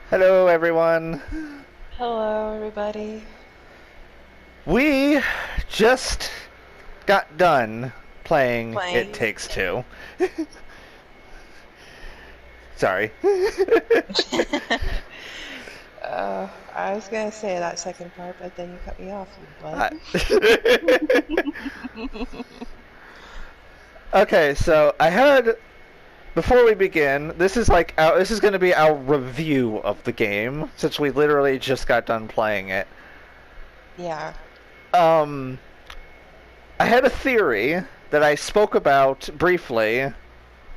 Hello, everyone. Hello, everybody. We just got done playing It Playing. Takes Two. Sorry. I was gonna say that second part, but then you cut me off, you butt. I- okay, so I had before we begin, this is going to be our review of the game since we literally just got done playing it. Yeah. Um, I had a theory that I spoke about briefly,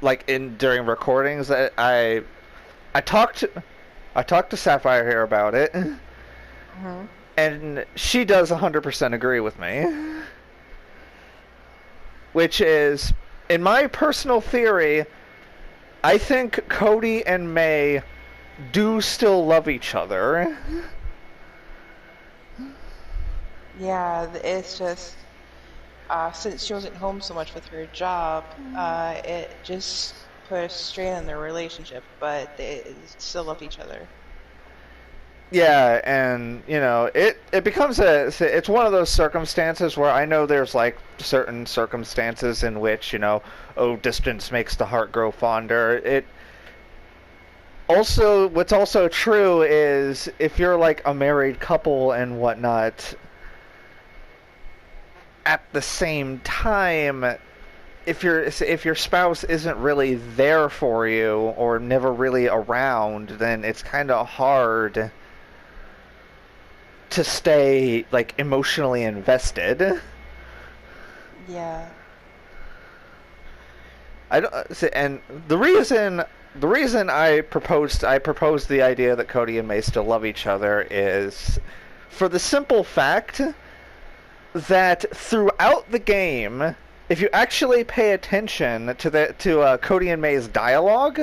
like in during recordings. That I talked to Sapphire here about it, Hmm. and she does 100% agree with me. Which is, in my personal theory, I think Cody and May do still love each other. Yeah, it's just since she wasn't home so much with her job, it just put a strain on their relationship, but they still love each other. Yeah, and it becomes it's one of those circumstances where I know there's like certain circumstances in which oh, distance makes the heart grow fonder. It also what's also true is if you're like a married couple and whatnot, at the same time, if your spouse isn't really there for you or never really around, then it's kind of hard to stay like emotionally invested. Yeah. I don't, and the reason I proposed the idea that Cody and May still love each other is for the simple fact that throughout the game, if you actually pay attention to Cody and May's dialogue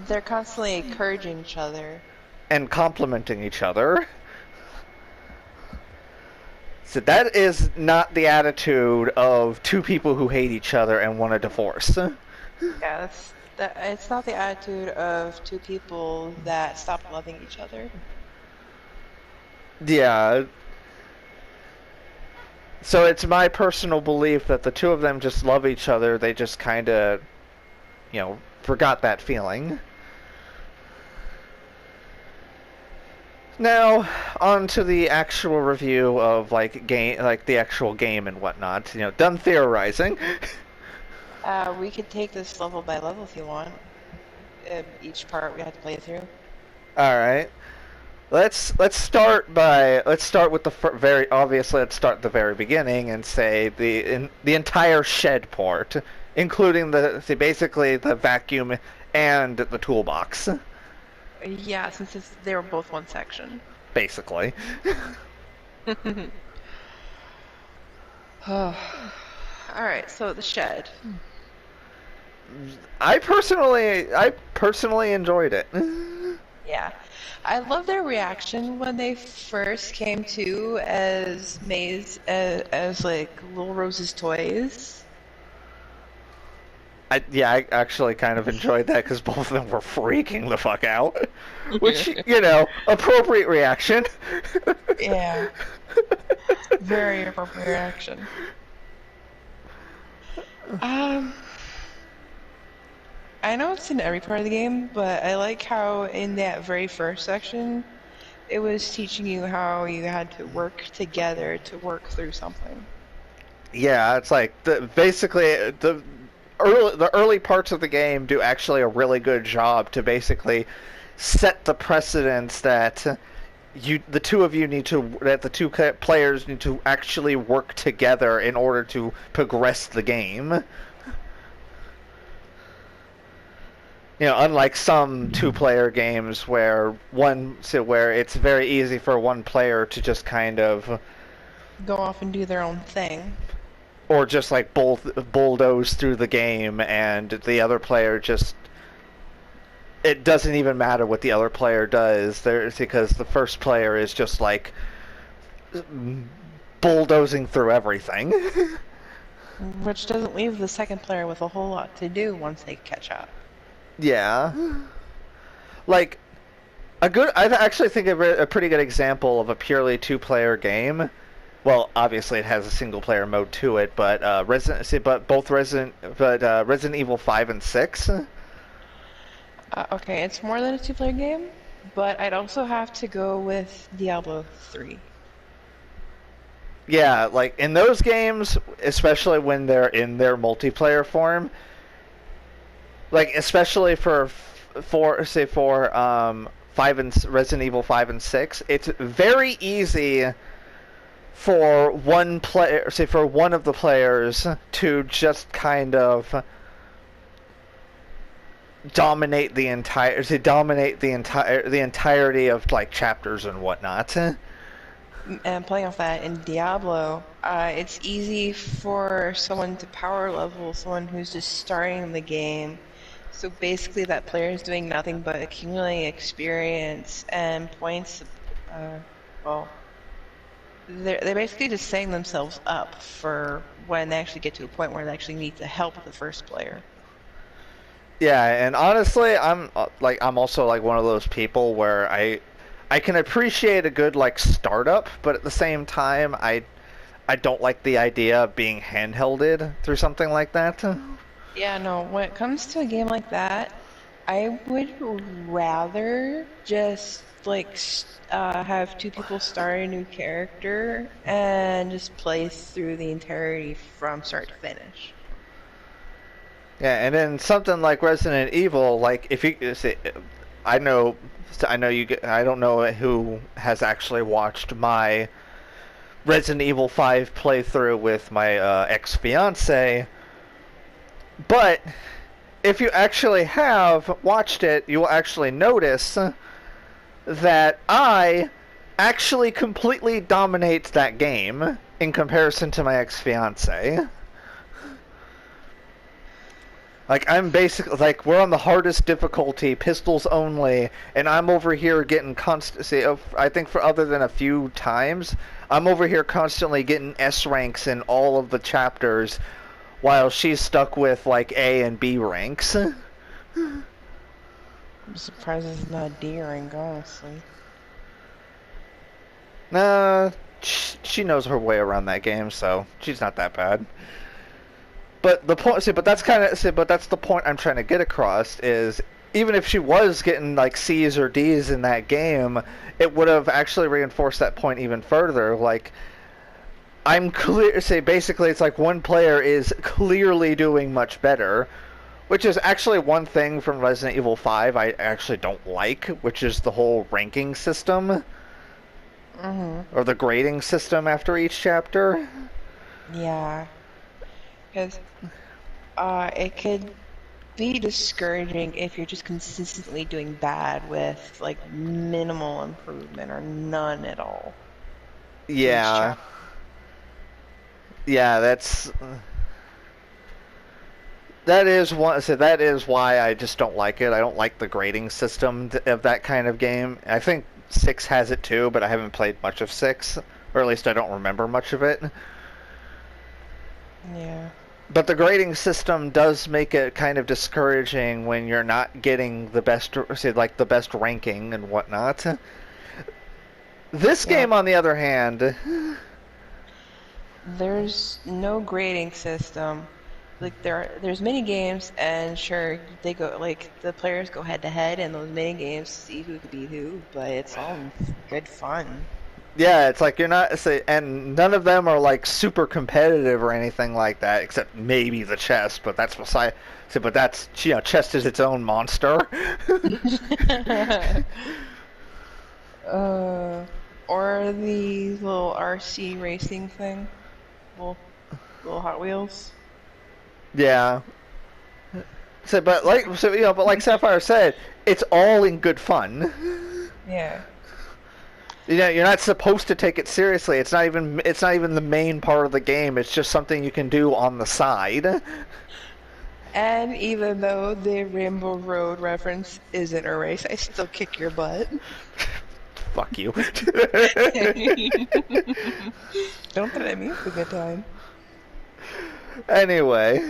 They're constantly encouraging each other. and complimenting each other, so that is not the attitude of two people who hate each other and want a divorce. Yeah, it's not the attitude of two people that stopped loving each other. Yeah. So it's my personal belief that the two of them just love each other. They just kind of, forgot that feeling. Now, on to the actual review of like the actual game and whatnot. Done theorizing. We could take this level by level if you want. Each part we have to play through. All right. Let's start with the very obviously. Let's start at the very beginning and say the entire shed port, including basically the vacuum and the toolbox, Yeah, since they were both one section. basically. Alright, so the shed. I personally enjoyed it. Yeah. I love their reaction when they first came to as Maze, as like Little Rose's toys. I actually kind of enjoyed that because both of them were freaking the fuck out, which appropriate reaction. Yeah, very appropriate reaction. Um, I know it's in every part of the game, but I like how in that very first section, it was teaching you how you had to work together to work through something. Yeah, it's like basically the early parts of the game do actually a really good job to basically set the precedence that the two of you need to that the two players need to actually work together in order to progress the game. Unlike some two-player games where it's very easy for one player to just kind of Go off and do their own thing. or just like bulldoze through the game and the other player just it doesn't even matter what the other player does there because the first player is just like bulldozing through everything. Which doesn't leave the second player with a whole lot to do once they catch up. Yeah. Like I actually think a pretty good example of a purely two-player game. Well, obviously it has a single-player mode to it, but Resident Evil 5 and 6. Okay, it's more than a two-player game, but I'd also have to go with Diablo 3. Yeah, like in those games, especially when they're in their multiplayer form, like especially for 5 and Resident Evil 5 and 6, it's very easy for one of the players to just kind of dominate the entirety of like chapters and whatnot. And playing off that in Diablo, it's easy for someone to power level someone who's just starting the game. So basically, that player is doing nothing but accumulating experience and points. Uh, well, they're basically just setting themselves up for when they actually get to a point where they actually need the help of the first player. Yeah, and honestly, I'm also like one of those people where I can appreciate a good like startup, but at the same time, I don't like the idea of being handhelded through something like that. Yeah, no, when it comes to a game like that, I would rather just have two people start a new character and just play through the entirety from start to finish. Yeah, and then something like Resident Evil, like if you see, I know, I know you. I don't know who has actually watched my Resident Evil 5 playthrough with my ex-fiance, but if you actually have watched it, you will actually notice that I actually completely dominate that game in comparison to my ex-fiance. Like, I'm basically, like, we're on the hardest difficulty, pistols only, and I'm over here getting I think for other than a few times, I'm over here constantly getting S ranks in all of the chapters, while she's stuck with, like, A and B ranks. I'm surprised it's not D rank, honestly. Nah, she knows her way around that game, so she's not that bad. But the point, but that's the point I'm trying to get across is even if she was getting like C's or D's in that game, it would have actually reinforced that point even further. Like I'm clear, basically it's like one player is clearly doing much better, which is actually one thing from Resident Evil 5 I actually don't like, which is the whole ranking system or the grading system after each chapter. Yeah, because it could be discouraging if you're just consistently doing bad with like minimal improvement or none at all. Yeah. Yeah, that is one. So that is why I just don't like it. I don't like the grading system of that kind of game. I think 6 has it too, but I haven't played much of 6, or at least I don't remember much of it. Yeah. But the grading system does make it kind of discouraging when you're not getting the best, like the best ranking and whatnot. This game, on the other hand, there's no grading system. Like there's mini games, and sure they go like the players go head to head in those mini games to see who could beat who, but it's all good fun. yeah, it's like you're not, and none of them are like super competitive or anything like that, except maybe the chest, but that's beside. But that's, chest is its own monster. Or the little RC racing thing, little Hot Wheels. Yeah. But like Sapphire said, it's all in good fun. Yeah. You're not supposed to take it seriously. It's not even the main part of the game. It's just something you can do on the side. And even though the Rainbow Road reference isn't a race, I still kick your butt. Fuck you. Don't threaten me with a good time. Anyway.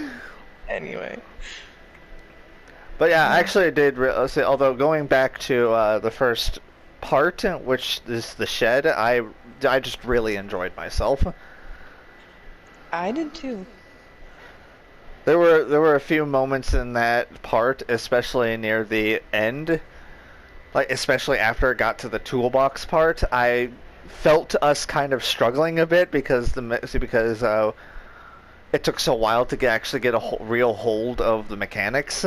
But yeah, I Yeah. actually did say, although going back to the first part, which is the shed, I just really enjoyed myself. I did too. There were a few moments in that part, especially near the end, like especially after it got to the toolbox part. I felt us kind of struggling a bit because it took so while to actually get a real hold of the mechanics.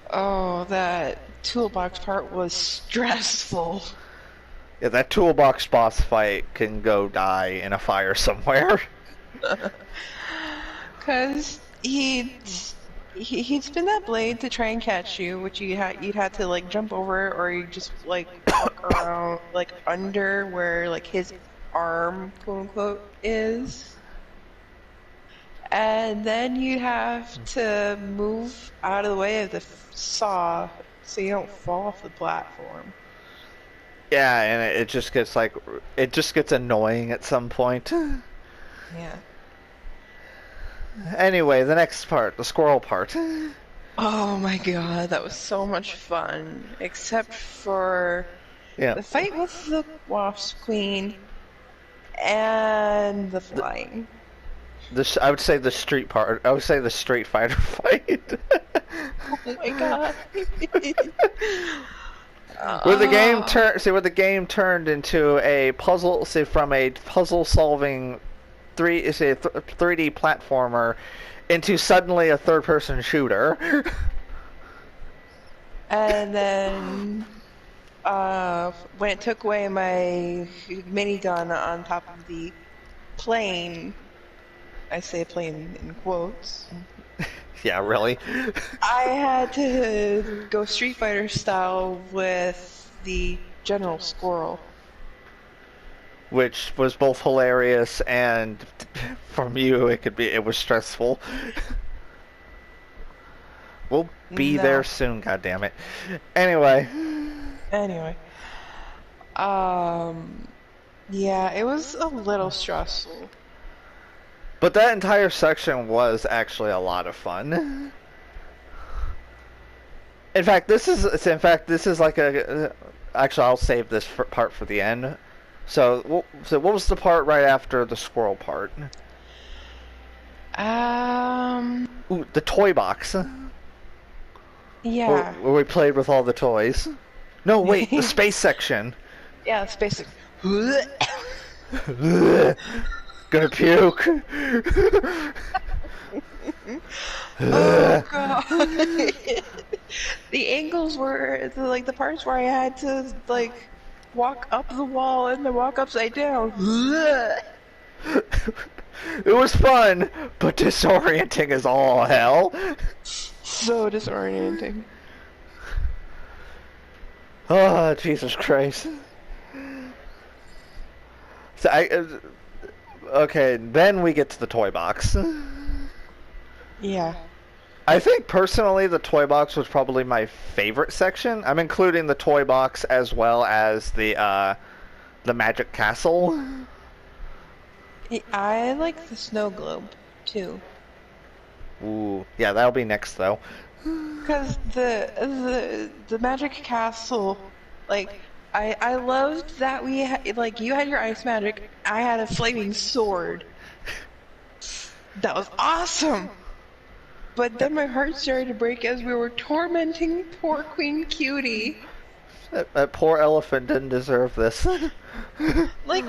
Oh, that toolbox part was stressful. Yeah, that toolbox boss fight can go die in a fire somewhere. Cause he'd spin that blade to try and catch you, which you'd have to like jump over, or you just like walk around like under where like his arm, quote unquote, is. And then you'd have to move out of the way of the saw so you don't fall off the platform. Yeah, and it just gets annoying at some point. Yeah. Anyway, the next part, the squirrel part. Oh my god, that was so much fun. Except for Yeah, the fight with the Wasp Queen and the flying. I would say the street part. I would say the Street Fighter fight. Oh my god. Where the game turned into a puzzle, say from a puzzle solving 3D platformer into suddenly a third person shooter. And then when it took away my minigun on top of the plane, I say plane in quotes, Yeah, really. I had to go Street Fighter style with the General Squirrel. Which was both hilarious and from you it was stressful. We'll be there No. soon, goddammit. Anyway, Anyway. Um, yeah, it was a little stressful. but that entire section was actually a lot of fun. This is like a. Actually, I'll save this part for the end. So what was the part right after the squirrel part? Um, Ooh, the toy box, yeah. where we played with all the toys. No, wait, the space section. Yeah, it's basic. Gonna puke. Oh god. The angles were like the parts where I had to like walk up the wall and then walk upside down. It was fun, but disorienting as all hell. So disorienting. Oh, Jesus Christ. So okay, then we get to the toy box. Yeah. I think personally the toy box was probably my favorite section. I'm including the toy box as well as the magic castle. I like the snow globe too. Ooh, yeah, that'll be next though. Because the magic castle, like I loved that like you had your ice magic, I had a flaming sword. That was awesome. But then my heart started to break as we were tormenting poor Queen Cutie. That poor elephant didn't deserve this. Like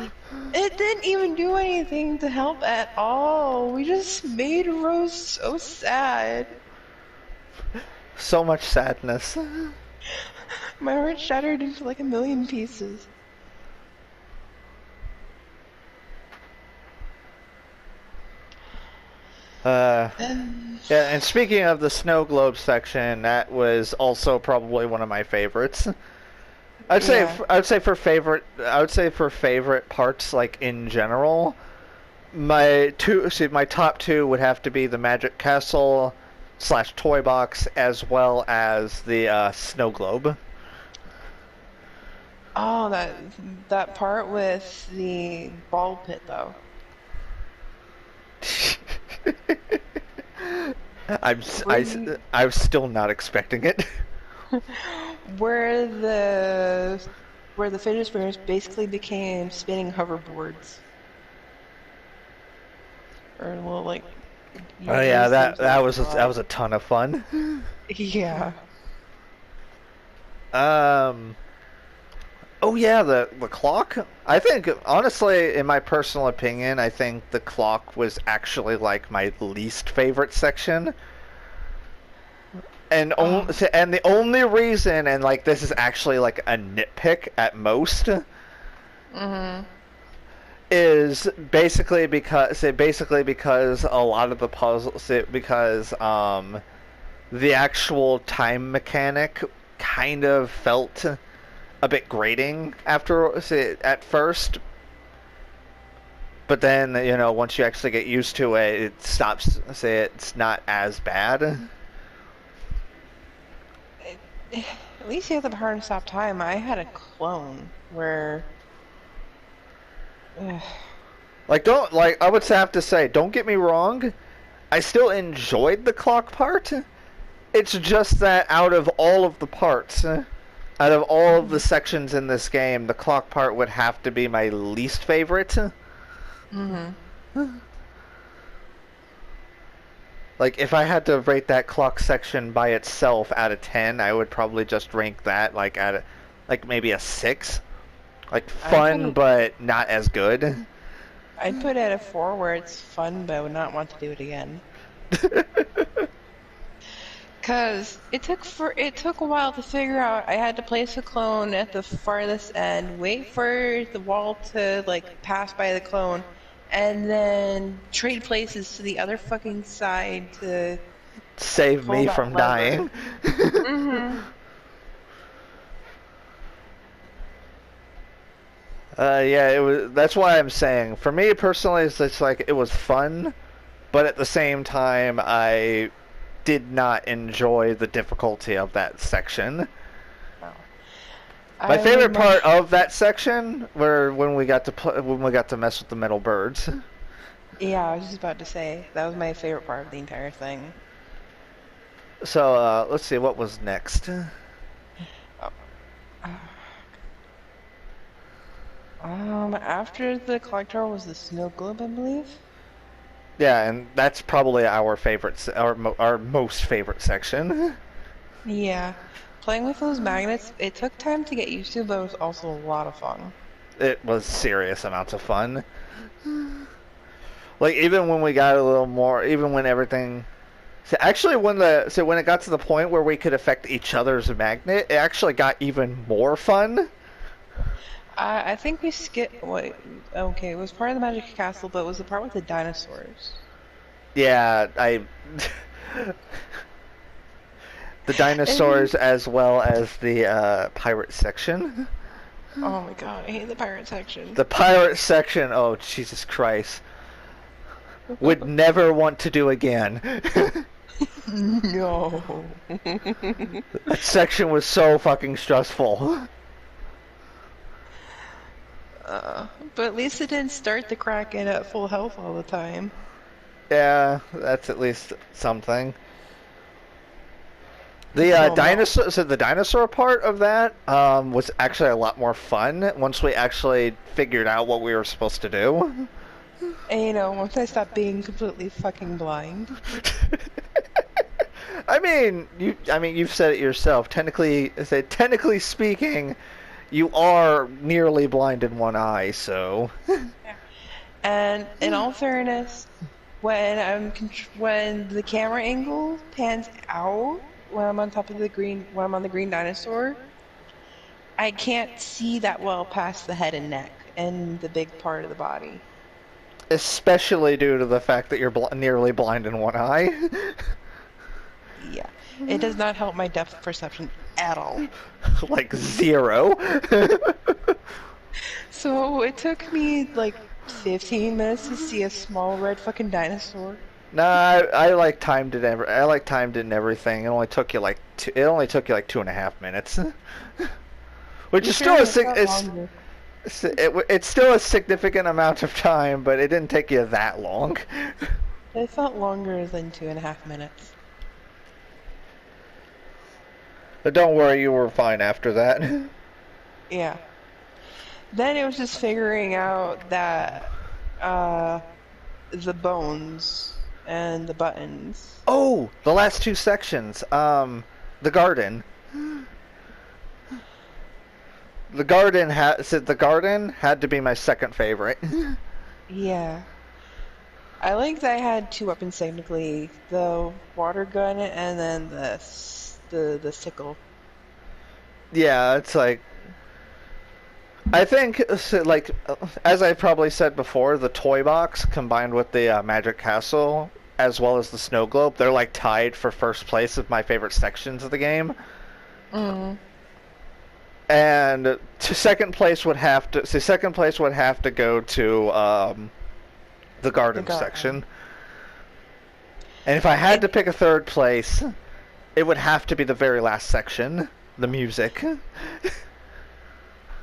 it didn't even do anything to help at all. We just made Rose so sad. So much sadness. My heart shattered into like a million pieces. And Yeah, and speaking of the snow globe section, that was also probably one of my favorites. yeah. I would say for favorite parts like in general, my top two would have to be the Magic Castle / toy box as well as the snow globe. Oh, that part with the ball pit though. Were you I'm still not expecting it. where the fidget spinners basically became spinning hoverboards, or well, like you Oh yeah, use them to like that glide. was a ton of fun. Yeah. Um. Oh yeah, the clock. I think honestly, in my personal opinion, I think the clock was actually like my least favorite section. Oh. And the only reason, and like this is actually like a nitpick at most, Mhm. is basically because a lot of the puzzles because the actual time mechanic kind of felt a bit grating at first, but then once you actually get used to it, it stops. It's not as bad. It, at least you have the power to stop time. I had a clone where. Ugh, Like don't like I would have to say, don't get me wrong, I still enjoyed the clock part. It's just that out of all of the parts, out of all of the sections in this game, the clock part would have to be my least favorite. mhm. Like if I had to rate that clock section by itself out of 10, I would probably just rank that like maybe a 6. Like I'd put fun it. but not as good. I'd put it at a 4 where it's fun, but I would not want to do it again. Cause it took a while to figure out. I had to place a clone at the farthest end, wait for the wall to like pass by the clone, and then trade places to the other fucking side to Save pull me that from lever. dying. Mm-hmm. Yeah, it was. That's why I'm saying, for me personally, it's like it was fun, but at the same time, I did not enjoy the difficulty of that section. No. My I would favorite part much. of that section were when we got to mess with the metal birds. Yeah, I was just about to say that was my favorite part of the entire thing. So let's see what was next. Oh. After the clock tower was the snow globe, I believe. Yeah, and that's probably our most favorite section. Yeah. Playing with those magnets, it took time to get used to, but it was also a lot of fun. It was serious amounts of fun. Like even when we got a little more, even when everything. So actually, when it got to the point where we could affect each other's magnet, it actually got even more fun. I think we skipped. Wait, okay, it was part of the Magic Castle, but it was the part with the dinosaurs. Yeah, the And dinosaurs as well as the pirate section. oh my god, I hate the pirate section. The pirate section, oh Jesus Christ, would never want to do again. No. That section was so fucking stressful. But at least it didn't start the Kraken at full health all the time. Yeah, that's at least something. Until no. The dinosaur part of that was actually a lot more fun once we actually figured out what we were supposed to do. And once I stopped being completely fucking blind. I mean, you've said it yourself. Technically speaking, you are nearly blind in one eye, so. Yeah. And in all fairness, when the camera angle pans out when I'm on top of the green when I'm on the green dinosaur, I can't see that well past the head and neck and the big part of the body. Especially due to the fact that you're nearly blind in one eye. Yeah. It does not help my depth perception at all. Like zero. So it took me like 15 minutes to see a small red fucking dinosaur. Nah, I like timed it. I like timed it and everything. It only took you like 2.5 minutes, To which be is still fair, it felt longer. it's still a significant amount of time, but it didn't take you that long. It felt longer than 2.5 minutes. But don't worry, you were fine after that. Yeah. Then it was just figuring out that uh the bones and the buttons. Oh, the last two sections. The garden. The garden had to be my second favorite. Yeah. I like that I had two weapons technically, the water gun and then the sickle. Yeah, it's like I think like as I probably said before, the toy box combined with the magic castle as well as the snow globe, they're like tied for first place of my favorite sections of the game. Mm. And second place would have to go to the The garden garden. section. And if I had It to pick a third place, it would have to be the very last section, the music.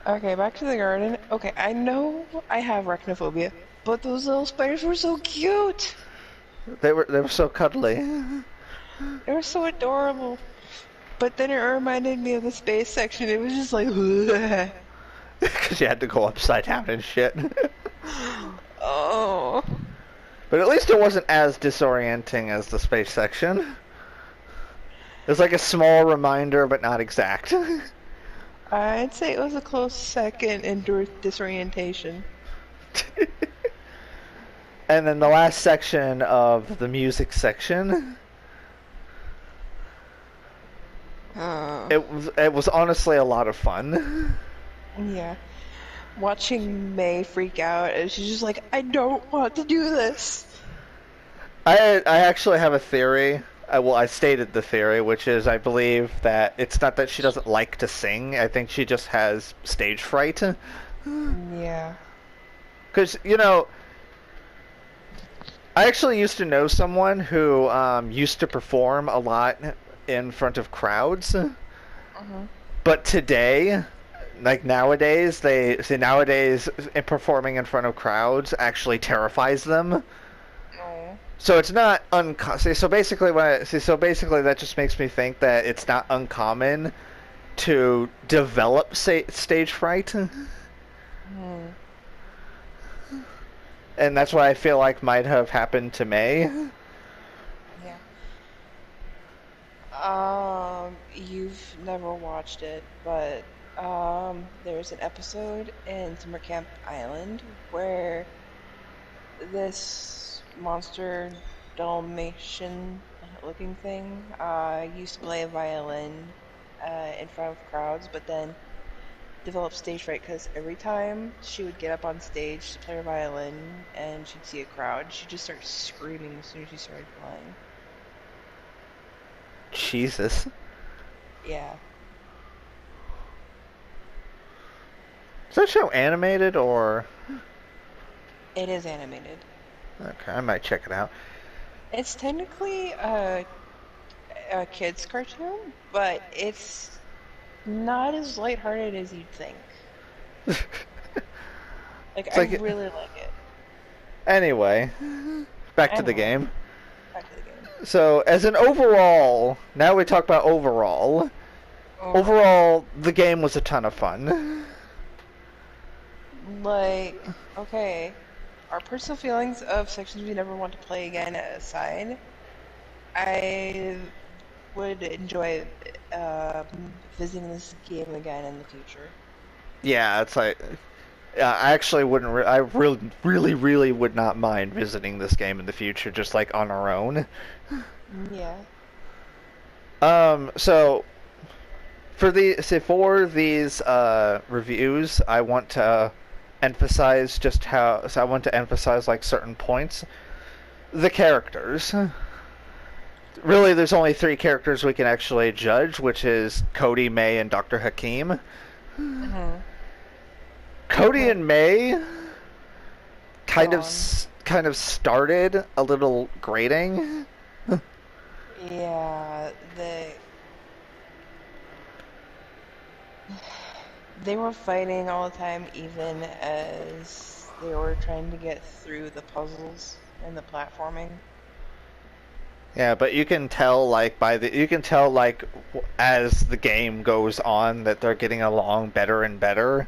Okay, back to the garden. Okay, I know I have arachnophobia, but those little spiders were so cute. They were so cuddly. They were so adorable. But then it reminded me of the space section. It was just like, Because you had to go upside down and shit. oh. But at least it wasn't as disorienting as the space section. It was like a small reminder, but not exact. I'd say it was a close second in disorientation. And then the last section of the music section, Uh, it was honestly a lot of fun. yeah. Watching May freak out, and she's just like, I don't want to do this. I actually have a theory. I stated the theory, which is I believe that it's not that she doesn't like to sing. I think she just has stage fright. Yeah. Because I actually used to know someone who used to perform a lot in front of crowds, Uh-huh. but today, like nowadays, performing in front of crowds actually terrifies them. No. So it's not uncommon. So basically, that just makes me think that it's not uncommon to develop stage fright, Hmm. and that's what I feel like might have happened to May. Yeah. You've never watched it, but there's an episode in Summer Camp Island where this monster Dalmatian looking thing used to play a violin in front of crowds, but then developed stage fright because every time she would get up on stage to play her violin and she'd see a crowd, she'd just start screaming as soon as she started playing. Jesus. Yeah. Is that show animated or? It is animated. Okay, I might check it out. It's technically a kid's cartoon, but it's not as lighthearted as you'd think. Like, It's I like really like it. anyway, back to the Anyway, game. back to the game. So, as an overall, now we talk about overall. Overall, Overall, the game was a ton of fun. like, okay, our personal feelings of sections we never want to play again aside, I would enjoy visiting this game again in the future. Yeah, it's like I actually wouldn't. I really would not mind visiting this game in the future, just like on our own. Yeah. So for these reviews, I want to emphasize just how. So I want to emphasize like certain points. The characters. Really, there's only three characters we can actually judge, which is Cody, May, and Dr. Hakim. Mm-hmm. Cody Like, and May kind of gone. kind of started a little grating. Yeah, they were fighting all the time, even as they were trying to get through the puzzles and the platforming. Yeah, but you can tell as the game goes on that they're getting along better and better.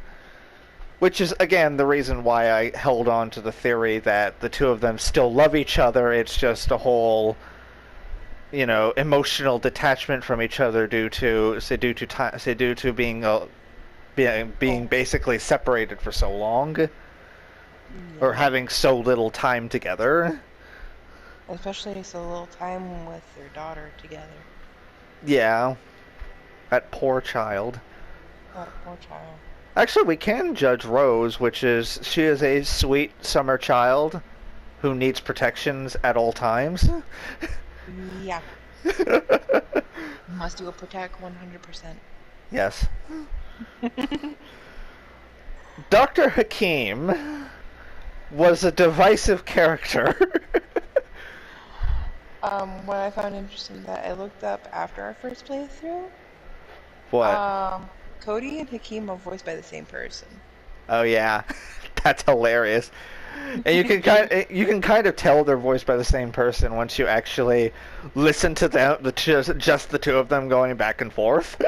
Which is again the reason why I held on to the theory that the two of them still love each other. It's just a whole, emotional detachment from each other due to being Oh, basically separated for so long or yeah. having so little time together. Especially so little time with their daughter together. Yeah, that poor child. That poor child. Actually, we can judge Rose, which is she is a sweet summer child who needs protections at all times. Yeah. Must do a protect 100%. Yes. Dr. Hakim was a divisive character. What I found interesting that I looked up after our first playthrough, What? Cody and Hakeem are voiced by the same person. Oh yeah, that's hilarious. And you can kind of tell they're voiced by the same person once you actually listen to them, just the two of them going back and forth.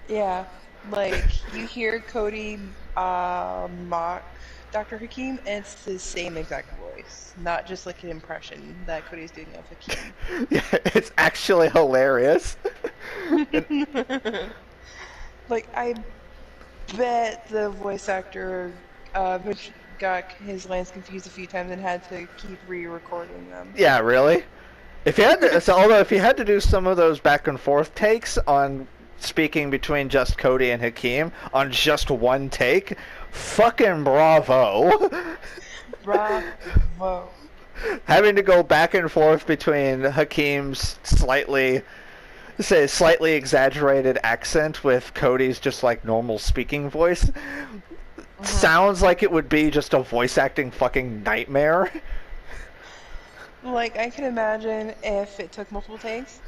Yeah, like you hear Cody mock Dr. Hakeem, and it's the same exact voice, not just like an impression that Cody's doing of Hakeem. Yeah, it's actually hilarious. And, Like I bet the voice actor which got his lines confused a few times and had to keep re-recording them. yeah, really. Although if you had to do some of those back and forth takes on speaking between just Cody and Hakeem on just one take, fucking bravo. Bravo. Having to go back and forth between Hakeem's slightly exaggerated accent with Cody's just like normal speaking voice sounds like it would be just a voice acting fucking nightmare. Like, I can imagine if it took multiple takes,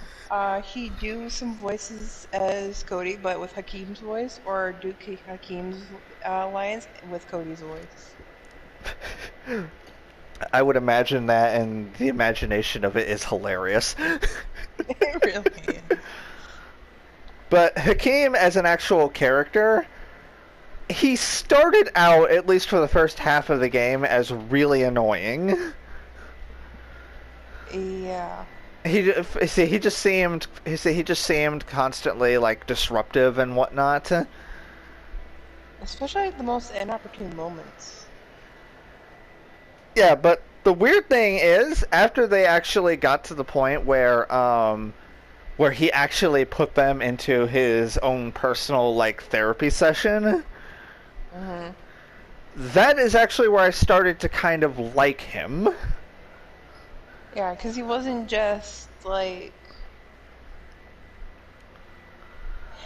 he'd do some voices as Cody, but with Hakeem's voice, or do Hakeem's lines with Cody's voice. I would imagine that, and the imagination of it is hilarious. It really is. But Hakeem, as an actual character, he started out, at least for the first half of the game, as really annoying. Yeah. He just seemed constantly like disruptive and whatnot. Especially at the most inopportune moments. Yeah, but the weird thing is, after they actually got to the point where he actually put them into his own personal like therapy session, Mm-hmm. that is actually where I started to kind of like him. Yeah, because he wasn't just like.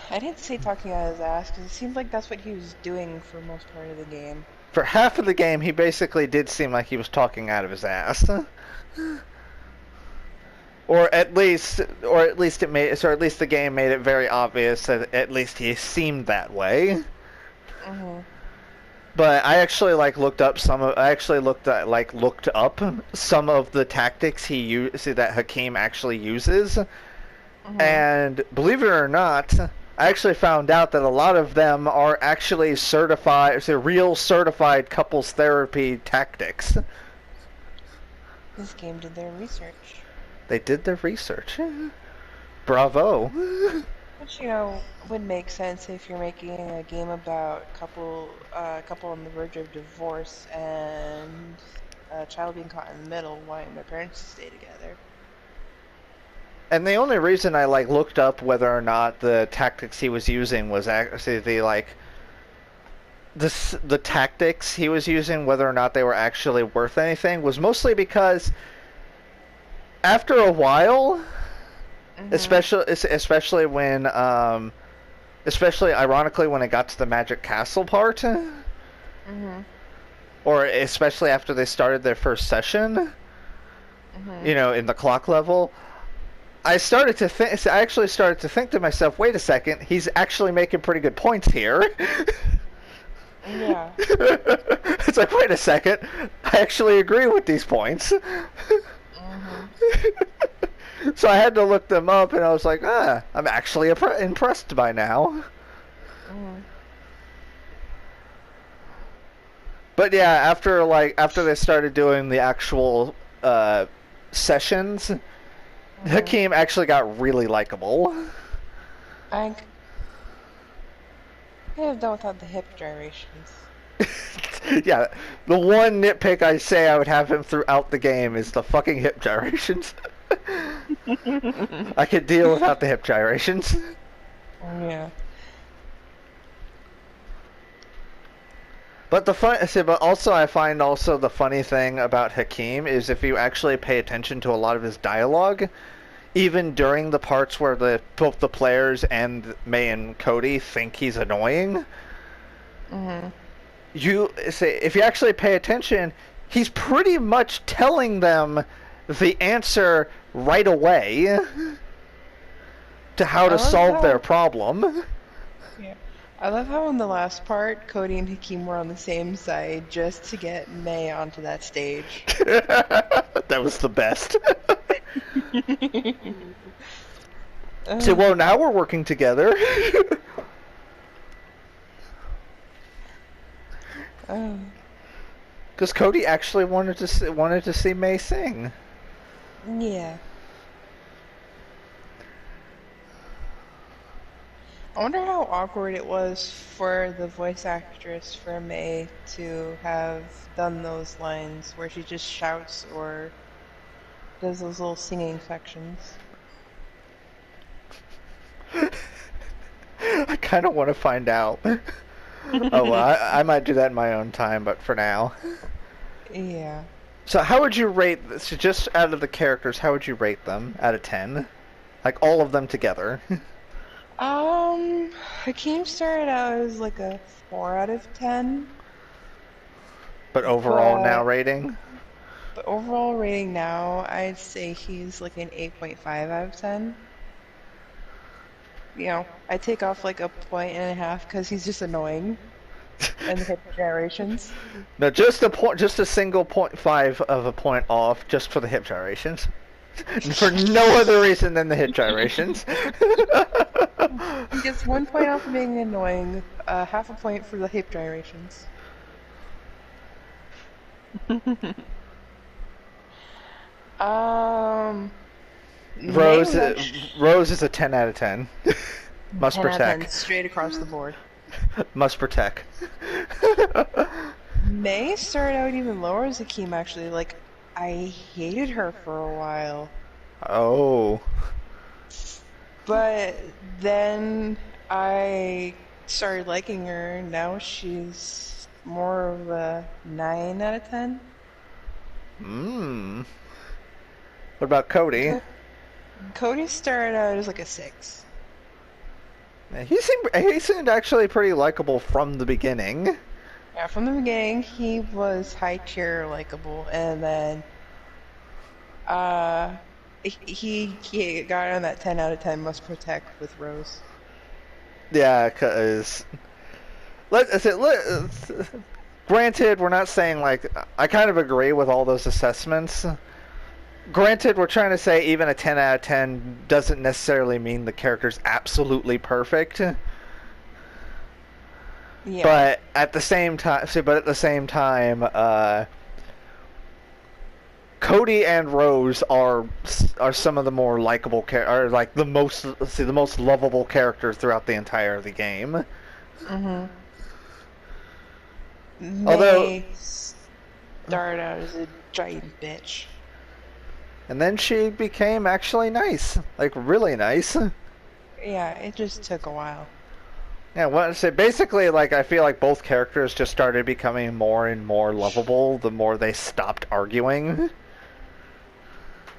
I didn't say talking out his ass, because it seemed like that's what he was doing for most part of the game. For half of the game, he basically did seem like he was talking out of his ass. Or at least the game made it very obvious that at least he seemed that way. Mm-hmm. But I actually looked up some of the tactics that Hakeem actually uses, Mm-hmm. and believe it or not, I actually found out that a lot of them are actually real certified couples therapy tactics. This game did their research. They did their research. Bravo. Which, would make sense if you're making a game about couple on the verge of divorce and a child being caught in the middle, wanting their parents to stay together. And the only reason I looked up whether or not the tactics he was using was actually the tactics he was using, whether or not they were actually worth anything, was mostly because after a while, Mm-hmm. especially ironically when it got to the Magic Castle part, Mm-hmm. or especially after they started their first session, Mm-hmm. in the clock level, I actually started to think to myself, wait a second, he's actually making pretty good points here. Yeah. It's like, wait a second, I actually agree with these points. Mm-hmm. So I had to look them up, and I was like, I'm actually impressed by now. Mm-hmm. But yeah, after they started doing the actual sessions, Mm-hmm. Hakeem actually got really likable. I could have done without the hip gyrations. Yeah, the one nitpick I say I would have him throughout the game is the fucking hip gyrations. I could deal without the hip gyrations. Yeah. But but also I find also the funny thing about Hakeem is if you actually pay attention to a lot of his dialogue, even during the parts where both the players and May and Cody think he's annoying, Mm-hmm. you say if you actually pay attention, he's pretty much telling them the answer right away to how I to love solve their how problem. Yeah. I love how in the last part, Cody and Hakeem were on the same side just to get May onto that stage. That was the best. Say, uh, well, now we're working together. uh, Because Cody actually wanted to see May sing. yeah. I wonder how awkward it was for the voice actress for May to have done those lines where she just shouts or does those little singing sections. I kind of want to find out. Oh, well, I might do that in my own time, but for now. Yeah. So, how would you rate this? Just out of the characters, how would you rate them out of 10? Like all of them together. Hakeem started out as like a 4 out of 10, But overall, now but rating? the overall rating now, I'd say he's like an 8.5 out of 10. You know, I take off like a point and a half because he's just annoying and the hip gyrations. No, just a point, just a single 0.5 of a point off, just for the hip gyrations. For no other reason than the hip gyrations. He gets 1 point off of being annoying, half a point for the hip gyrations. Um, May Rose, was actually Rose is a 10 out of 10. Must 10 out of 10, protect. straight across the board. Must protect. May started out even lower as Akeem, actually. Like, I hated her for a while. Oh. But then I started liking her. Now she's more of a 9 out of 10. Mmm. What about Cody? Cody started out as like a 6. He seemed actually pretty likable from the beginning. Yeah, from the beginning, he was high tier likable, and then uh, he got on that 10 out of 10 must protect with Rose. Yeah, because granted, we're not saying like I kind of agree with all those assessments. Granted, we're trying to say even a 10 out of 10 doesn't necessarily mean the character's absolutely perfect. Yeah. But at the same time, Cody and Rose are some of the more likable are like the most lovable characters throughout the entire of the game. Mm-hmm. Although, May started out as a giant bitch. and then she became actually nice, like really nice. Yeah, it just took a while. Yeah, well, so basically, like I feel like both characters just started becoming more and more lovable the more they stopped arguing.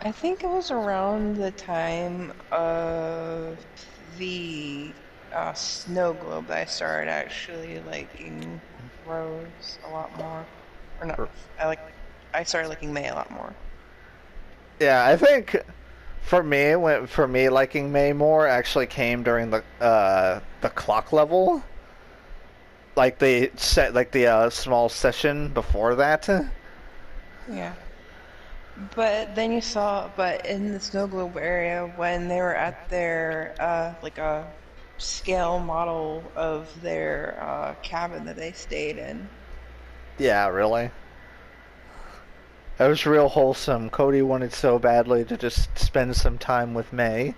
I think it was around the time of the snow globe that I started actually liking Rose a lot more. Or not, I started liking May a lot more. Yeah, I think for me liking May more actually came during the clock level, like the small session before that. Yeah. But then you saw, but in the snow globe area, when they were at their, like a scale model of their cabin that they stayed in. Yeah, really. That was real wholesome. Cody wanted so badly to just spend some time with May.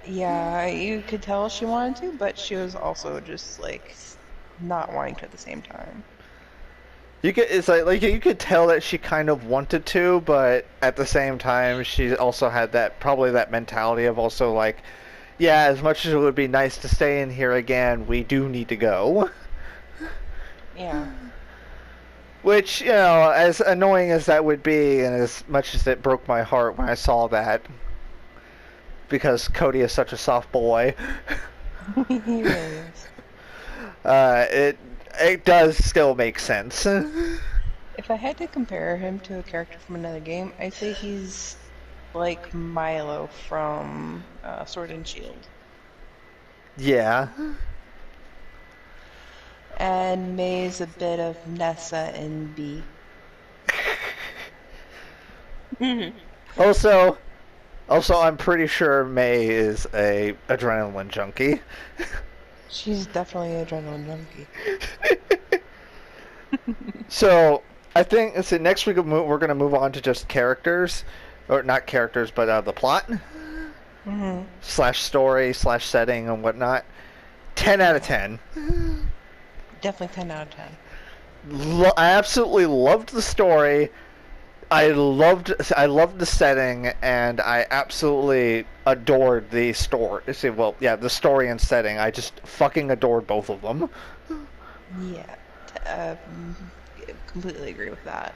Yeah, you could tell she wanted to, but she was also just like not wanting to at the same time. You could it's like you could tell that she kind of wanted to, but at the same time she also had that probably that mentality of also like, yeah, as much as it would be nice to stay in here again, we do need to go. Yeah. Which, you know, as annoying as that would be, and as much as it broke my heart when I saw that, because Cody is such a soft boy, He really is. it does still make sense. If I had to compare him to a character from another game, I'd say he's like Milo from Sword and Shield. Yeah. And May's a bit of Nessa in B. Also, I'm pretty sure May is a adrenaline junkie. She's definitely an adrenaline junkie. So I think let's see, next week we're going to move on to just characters, or not characters, but the plot slash story slash setting and whatnot. 10 out of 10. Definitely 10 out of 10. I absolutely loved the story. I loved the setting, and I absolutely adored the story. See, well, yeah, the story and setting. I just fucking adored both of them. Yeah, completely agree with that.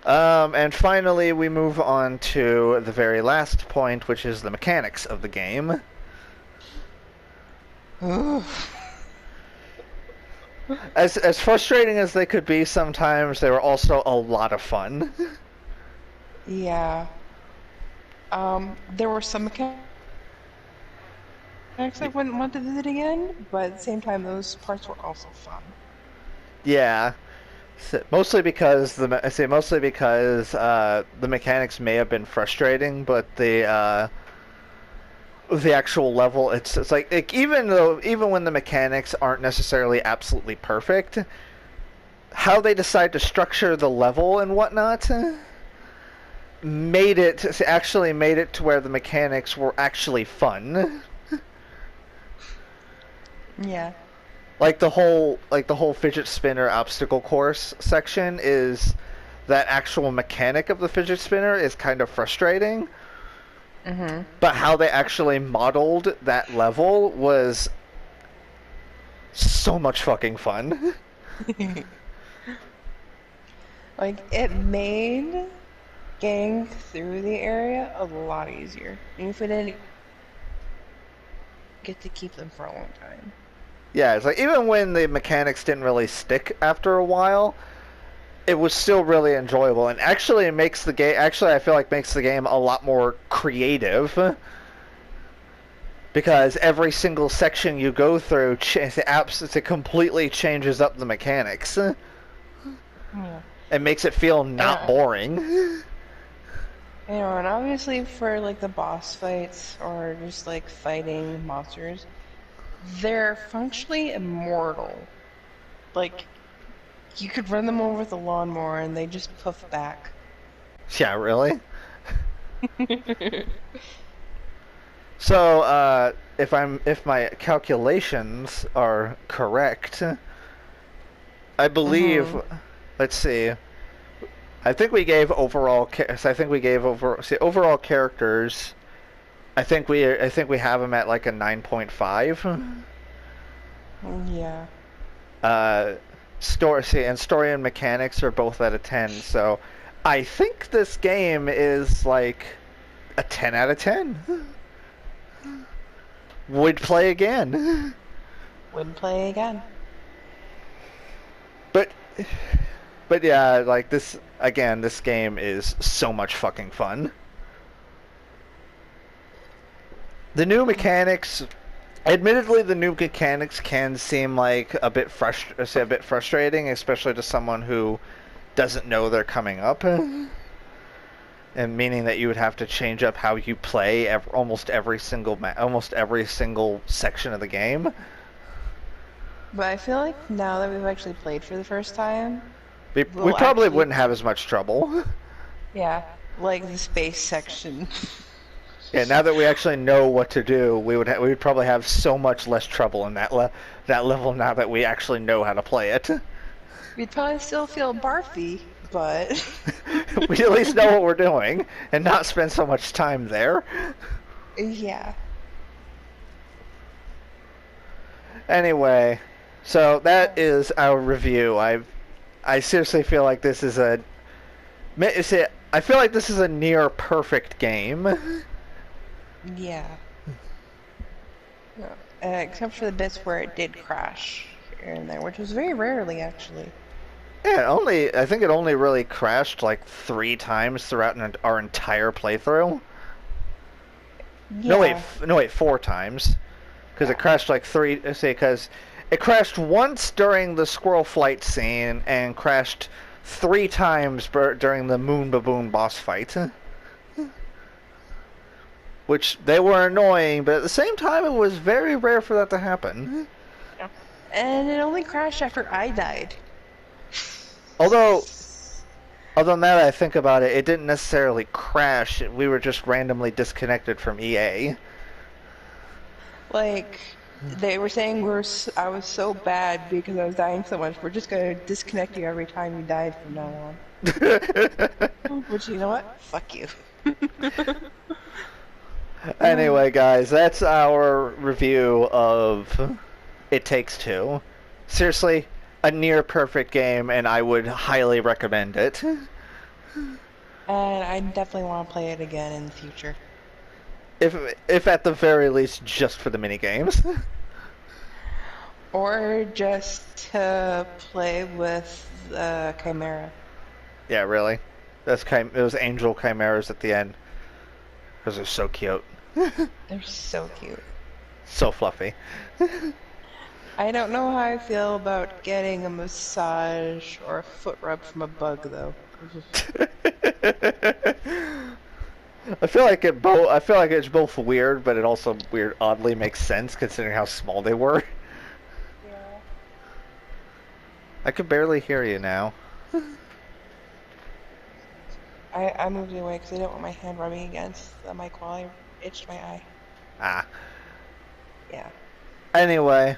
And finally, we move on to the very last point, which is the mechanics of the game. As frustrating as they could be sometimes, they were also a lot of fun. Yeah. There were some mechanics I wouldn't want to visit again, but at the same time, those parts were also fun. Yeah. Mostly because the mechanics may have been frustrating, but the actual level, it's like even when the mechanics aren't necessarily absolutely perfect, how they decide to structure the level and whatnot made it to where the mechanics were actually fun. Yeah. Like the whole fidget spinner obstacle course section is that actual mechanic of the fidget spinner is kind of frustrating. But how they actually modeled that level was so much fucking fun. Like, it made getting through the area a lot easier. Even if we didn't get to keep them for a long time. Yeah, it's like even when the mechanics didn't really stick after a while, it was still really enjoyable, and actually it makes the game. Actually, I feel like makes the game a lot more creative because every single section you go through, it completely changes up the mechanics. Yeah. It makes it feel not boring. You know, and obviously for like the boss fights or just like fighting monsters, they're functionally immortal. Like, you could run them over with a lawnmower and they just poof back. Yeah, really? So, if my calculations are correct, I believe, let's see, I think we gave overall overall characters. I think we have them at like a 9.5. Yeah. Story and mechanics are both at a 10. So I think this game is like a 10 out of 10. Would play again. Would play again. But yeah, like this again, this game is so much fucking fun. The new mechanics Admittedly, the new mechanics can seem like a bit frustrating, especially to someone who doesn't know they're coming up, and meaning that you would have to change up how you play almost every single section of the game. But I feel like now that we've actually played for the first time, We we'll probably actually, wouldn't have as much trouble. yeah, like the space section. Yeah, now that we actually know what to do, we would probably have so much less trouble in that level now that we actually know how to play it. We'd probably still feel barfy, but We at least know what we're doing and not spend so much time there. yeah. Anyway, so that is our review. I seriously feel like this is I feel like this is a near perfect game. Yeah. No. Except for the bits where it did crash here and there, which was very rarely actually. Yeah, I think it only really crashed like 3 times throughout our entire playthrough. Yeah. No wait, 4 times. Because it crashed like 3, because it crashed once during the squirrel flight scene and crashed 3 times during the Moon Baboon boss fight. Which they were annoying, but at the same time it was very rare for that to happen. Yeah. And it only crashed after I died. Although now that I think about it, it didn't necessarily crash. We were just randomly disconnected from EA. Like, they were saying I was so bad because I was dying so much, we're just gonna disconnect you every time you died from now on. Which, you know what? Fuck you. Anyway, guys, that's our review of It Takes Two. Seriously, a near perfect game, and I would highly recommend it. And I definitely want to play it again in the future. If at the very least, just for the mini games. Or just to play with Chimera. Yeah, really. Those angel chimeras at the end. Those are so cute. They're so cute. So fluffy. I don't know how I feel about getting a massage or a foot rub from a bug, though. I feel like it's both weird, but it also oddly makes sense considering how small they were. Yeah. I can barely hear you now. I moved it away because I didn't want my hand rubbing against the mic while I itched my eye. Ah. Yeah. Anyway,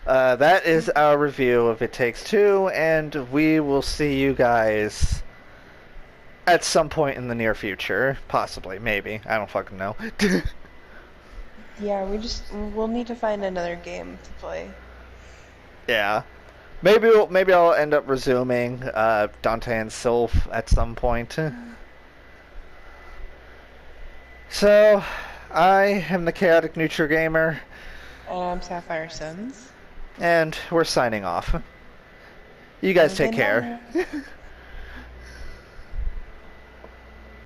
that is our review of It Takes Two, and we will see you guys at some point in the near future. Possibly, maybe. I don't fucking know. Yeah, we'll need to find another game to play. Yeah. Maybe I'll end up resuming Dante and Sylph at some point. So, I am the Chaotic Neutral Gamer. And I'm Sapphire Sons. And we're signing off. You guys take care. Good night.